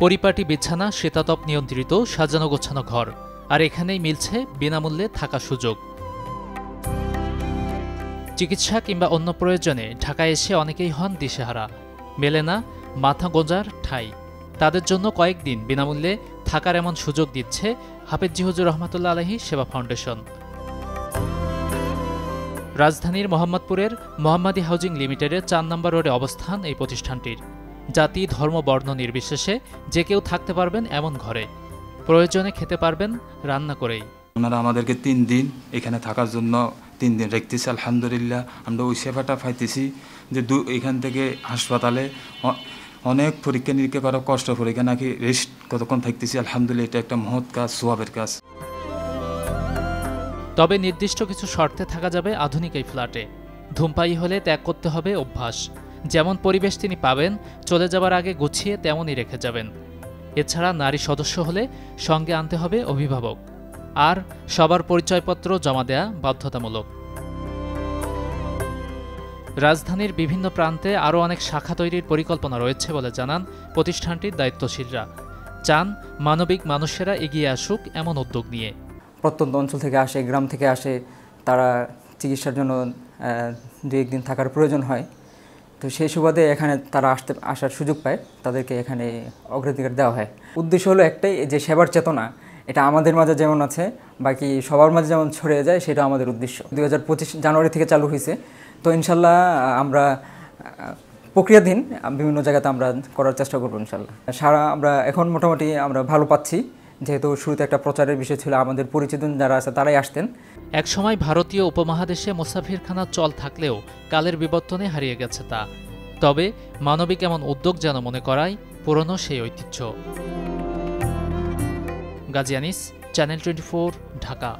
পরিপাটি বিছানা, শীতাতপ নিয়ন্ত্রিত সাজানো গোছানো ঘর, আর এখানেই মিলছে বিনামূল্যে থাকার সুযোগ। চিকিৎসা কিংবা অন্য প্রয়োজনে ঢাকায় এসে অনেকেই হন দিশেহারা, মেলে না মাথা গোঁজার ঠাঁই। তাদের জন্য কয়েকদিন বিনামূল্যে থাকার এমন সুযোগ দিচ্ছে হাফেজ হুজুর রহমাতুল্লাহ আলাইহি সেবা ফাউন্ডেশন। রাজধানীর মোহাম্মদপুরের মোহাম্মদী হাউজিং লিমিটেডের ৪ নম্বর রোডে অবস্থান এই প্রতিষ্ঠানটির। জাতি, ধর্ম, বর্ণ নির্বিশেষে যে কেউ থাকতে পারবেন এমন ঘরে, প্রয়োজনে খেতে পারবেন রান্না করেই। ওনারা আমাদেরকে 3 দিন এখানে থাকার জন্য 3 দিন রেখেছে। আলহামদুলিল্লাহ আমরা ওই সেবাটা পাইতেছি যে এখান থেকে হাসপাতালে অনেক পরীক্ষা নিরীক্ষা করা কষ্ট, পরীক্ষা নাকি রেস্ট কতক্ষণ থাকতেছি। আলহামদুলিল্লাহ এটা একটা মহৎ কাজ, সোয়াবের কাজ। তবে নির্দিষ্ট কিছু শর্তে থাকা যাবে আধুনিক এই ফ্ল্যাটে। ধূমপায়ী হলে ত্যাগ করতে হবে অভ্যাস। যেমন পরিবেশ তিনি পাবেন, চলে যাবার আগে গুছিয়ে তেমনই রেখে যাবেন। এছাড়া নারী সদস্য হলে সঙ্গে আনতে হবে অভিভাবক, আর সবার পরিচয়পত্র জমা দেয়া বাধ্যতামূলক। রাজধানীর বিভিন্ন প্রান্তে আরও অনেক শাখা তৈরির পরিকল্পনা রয়েছে বলে জানান প্রতিষ্ঠানটির দায়িত্বশীলরা। চান মানবিক মানুষেরা এগিয়ে আসুক এমন উদ্যোগ নিয়ে। প্রত্যন্ত অঞ্চল থেকে আসে, গ্রাম থেকে আসে, তারা চিকিৎসার জন্য 2-1 দিন থাকার প্রয়োজন হয়। তো সেই সুবাদে এখানে তারা আসার সুযোগ পায়, তাদেরকে এখানে অগ্রাধিকার দেওয়া হয়। উদ্দেশ্য হলো একটাই, যে সেবার চেতনা এটা আমাদের মাঝে যেমন আছে, বাকি সবার মাঝে যেমন ছড়িয়ে যায়, সেটা আমাদের উদ্দেশ্য। 2025 জানুয়ারি থেকে চালু হয়েছে। তো ইনশাল্লাহ আমরা প্রক্রিয়াধীন বিভিন্ন জায়গাতে আমরা করার চেষ্টা করবো ইনশাল্লাহ। আমরা এখন মোটামুটি আমরা ভালো পাচ্ছি, যেহেতু শুরুতে একটা প্রচারের বিষয় ছিল, আমাদের পরিচিত যারা আছে তারাই আসতেন। একসময় ভারতীয় উপমহাদেশে মুসাফিরখানার চল থাকলেও কালের বিবর্তনে হারিয়ে গেছে তা। তবে মানবিক এমন উদ্যোগ যেন মনে করায় পুরনো সেই ঐতিহ্য। গাজী আনিস, চ্যানেল 24, ঢাকা।